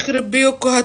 يخرب بيوتكوا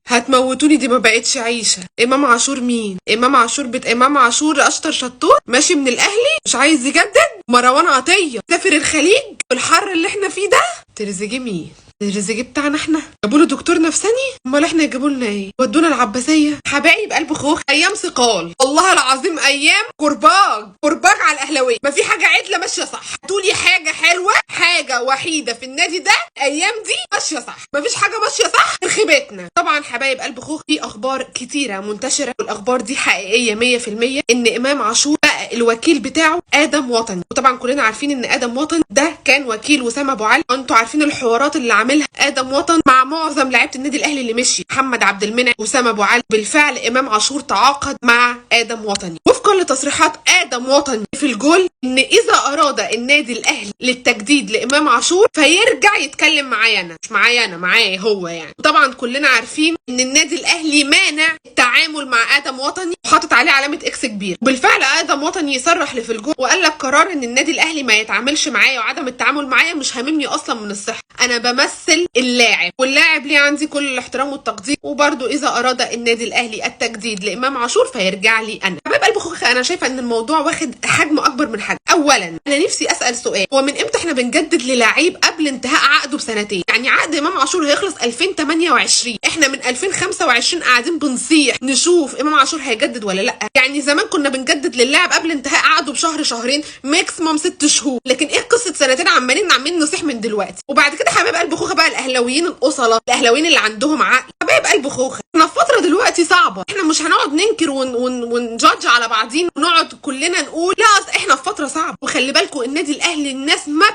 هتموتوني دي ما بقتش عيشه. امام عاشور مين؟ امام عاشور بيت امام عاشور اشطر شطور ماشي من الاهلي مش عايز يجدد. مروان عطيه سافر الخليج في الحر اللي احنا فيه ده. تريزيجيه مين؟ تريزيجيه بتاعنا احنا جابوا له دكتور نفساني؟ امال احنا يجيبوا لنا ايه؟ ودونا العباسيه. حبايب قلب خوخ ايام ثقال والله العظيم، ايام كرباج على الاهلاويه. ما في حاجه عدله ماشيه صح. تقولي حاجه حلوه، حاجه وحيده في النادي ده الايام دي ماشيه صح. ما فيش حاجه ماشيه صح غير خيبتنا. طبعا حبايب قلب خوخ في اخبار كتيره منتشره، والاخبار دي حقيقيه 100% ان امام عاشور بقى الوكيل بتاعه ادم وطني. وطبعا كلنا عارفين ان ادم وطني ده كان وكيل وسام ابو علي. انتوا عارفين الحوارات اللي عاملها ادم وطن مع معظم لعيبه النادي الاهلي اللي مشي، محمد عبد المنعم وسام ابو علي. بالفعل امام عاشور تعاقد مع ادم وطني وفقا لتصريحات ادم وطني في الجول ان اذا اراد النادي الاهلي للتجديد لامام عاشور فيرجع يتكلم معايا انا، مش معايا انا، معايا هو يعني. وطبعا كلنا عارفين ان النادي الاهلي مانع التعامل مع ادم وطني وحاطط عليه علامه اكس كبير. بالفعل ادم وطني يصرح لي في الجول وقال لك قرار ان النادي الاهلي ما يتعاملش معايا وعدم التعامل معايا مش هاممني اصلا من الصحه، انا بمثل اللاعب واللاعب ليه عندي كل الاحترام والتقدير. وبرده اذا اراد النادي الاهلي التجديد لامام عاشور فيرجع لي انا. حبايب قلب خوخ انا شايفه ان الموضوع واخد حجم اكبر من حجم. اولا انا نفسي اسال سؤال، هو من امتى احنا بنجدد للاعيب قبل انتهاء عقده بسنتين؟ يعني عقد امام عاشور هيخلص 2028، احنا من 2025 قاعدين بنصيح نشوف امام عاشور هيجدد ولا لا. يعني زمان كنا بنجدد للاعب قبل انتهاء عقده بشهر شهرين ماكسيموم 6 شهور، لكن ايه قصه سنتين عمالين نصيح من دلوقتي؟ وبعد كده حبايب قلب خوخه بقى الاهلاويين الاصله، الاهلاويين اللي عندهم عقل، حبايب قلب خوخه احنا في فتره دلوقتي صعبه، احنا مش هنقعد ننكر ونجادج على بعضين ونقعد كلنا نقول لا احنا في فتره صعبه. وخلي بالكم النادي الاهلي الناس ما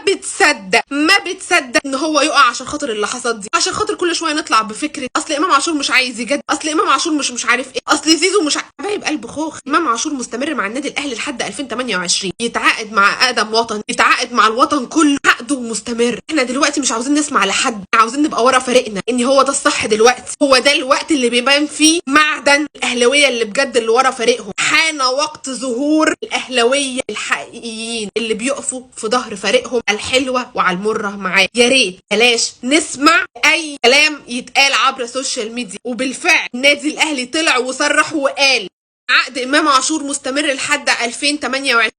بتصدق ان هو يقع عشان خاطر اللي حصل دي، عشان خاطر كل شويه نطلع بفكره اصل امام عاشور مش عايز يجدد، اصل امام عاشور مش عارف ايه، اصل زيزو مش حبايب قلب خوخ امام عاشور مستمر مع النادي الاهلي لحد 2028، يتعاقد مع ادم وطن، يتعاقد مع الوطن كله، عقده مستمر. احنا دلوقتي مش عاوزين نسمع لحد، عاوزين نبقى ورا فريقنا ان هو ده الصح دلوقتي، هو ده الوقت اللي بيبان فيه معدن الاهلاويه اللي بجد اللي ورا فريقهم. حان وقت ظهور الاهلاويه الحقيقيين اللي بيقفوا في ظهر فريقهم الحلوه وعلى المره معاه. يا ريت بلاش نسمع اي كلام يتقال عبر السوشيال ميديا. وبالفعل النادي الاهلي طلع وصرح وقال عقد امام عاشور مستمر لحد 2028.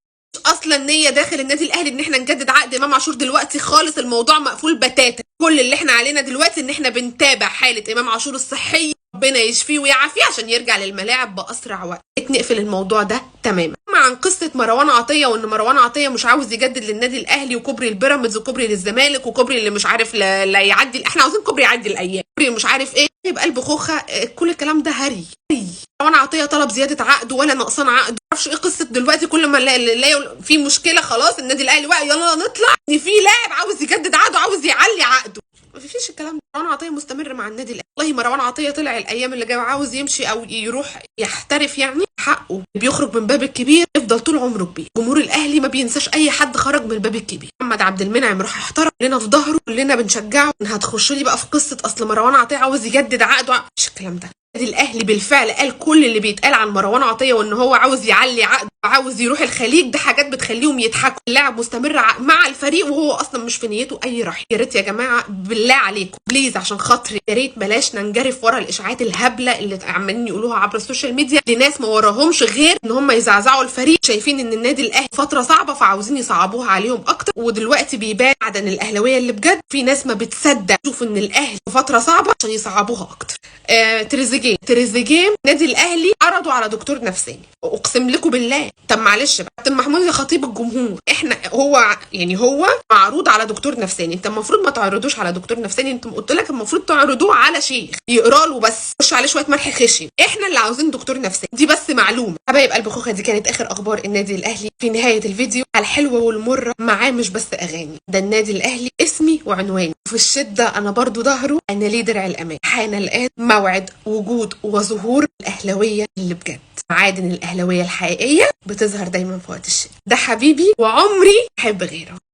اصلا نيه داخل النادي الاهلي ان احنا نجدد عقد امام عاشور دلوقتي خالص، الموضوع مقفول بتاتا. كل اللي احنا علينا دلوقتي ان احنا بنتابع حاله امام عاشور الصحيه، ربنا يشفيه ويعافيه عشان يرجع للملاعب باسرع وقت. نقفل الموضوع ده تماما. عن قصه مروان عطيه وان مروان عطيه مش عاوز يجدد للنادي الاهلي وكوبري البيراميدز وكوبري للزمالك وكوبري اللي مش عارف لا يعدي، احنا عاوزين كوبري يعدي الايام، كوبري مش عارف ايه، يبقى قلب خوخه كل الكلام ده هري. مروان عطيه طلب زياده عقده ولا نقصان عقده، معرفش ايه قصه دلوقتي كل ما نلاقي في مشكله خلاص النادي الاهلي بقى يلا نطلع ان في لاعب عاوز يجدد عقده عاوز يعلي عقده. ما فيش الكلام ده. مروان عطيه مستمر مع النادي الاهلي. والله مروان عطيه طلع الايام اللي جايه عاوز يمشي او يروح يحترف، يعني حقه، بيخرج من باب الكبير يفضل طول عمره كبير. جمهور الاهلي ما بينساش اي حد خرج من الباب الكبير. محمد عبد المنعم راح احترف، كلنا في ظهره، كلنا بنشجعه. هتخشوا لي بقى في قصه اصل مروان عطيه عاوز يجدد عقده، مش الكلام ده. النادي الاهلي بالفعل قال كل اللي بيتقال عن مروان عطيه وان هو عاوز يعلي عقده وعاوز يروح الخليج، ده حاجات بتخليهم يضحكوا. اللاعب مستمر مع الفريق وهو اصلا مش في نيته اي رحيل. يا ريت يا جماعه بالله عليكم بليز عشان خاطري يا ريت بلاش ننجرف ورا الاشاعات الهبله اللي عمالين يقولوها عبر السوشيال ميديا لناس ما وراهمش غير ان هم يزعزعوا الفريق، شايفين ان النادي الاهلي فتره صعبه فعاوزين يصعبوها عليهم اكتر. ودلوقتي بيبان عدن الاهلاويه اللي بجد في ناس ما بتصدق تشوف ان الاهلي في فتره صعبه عشان يصعبوها اكتر. تريزيجيه النادي الاهلي عرضوا على دكتور نفساني، اقسم لكم بالله. طب معلش بقى كابتن محمود يا خطيب الجمهور، احنا هو معروض على دكتور نفساني، انت المفروض ما تعرضوش على دكتور نفساني، انت قلت لك المفروض تعرضوه على شيخ يقرا له بس، خش عليه شويه ملح خشن، احنا اللي عاوزين دكتور نفساني. دي بس معلومه. حبايب قلب خوخه دي كانت اخر اخبار النادي الاهلي. في نهايه الفيديو الحلوه والمره معاه مش بس اغاني، ده النادي الاهلي اسمي وعنواني، وفي الشده انا برضو ظهره، انا ليه درع الامان. حان الان موعد وجود وظهور الاهلاويه اللي بجد. معادن الاهلاويه الحقيقيه بتظهر دايما في وقت الشتاء. ده حبيبي وعمري احب غيره.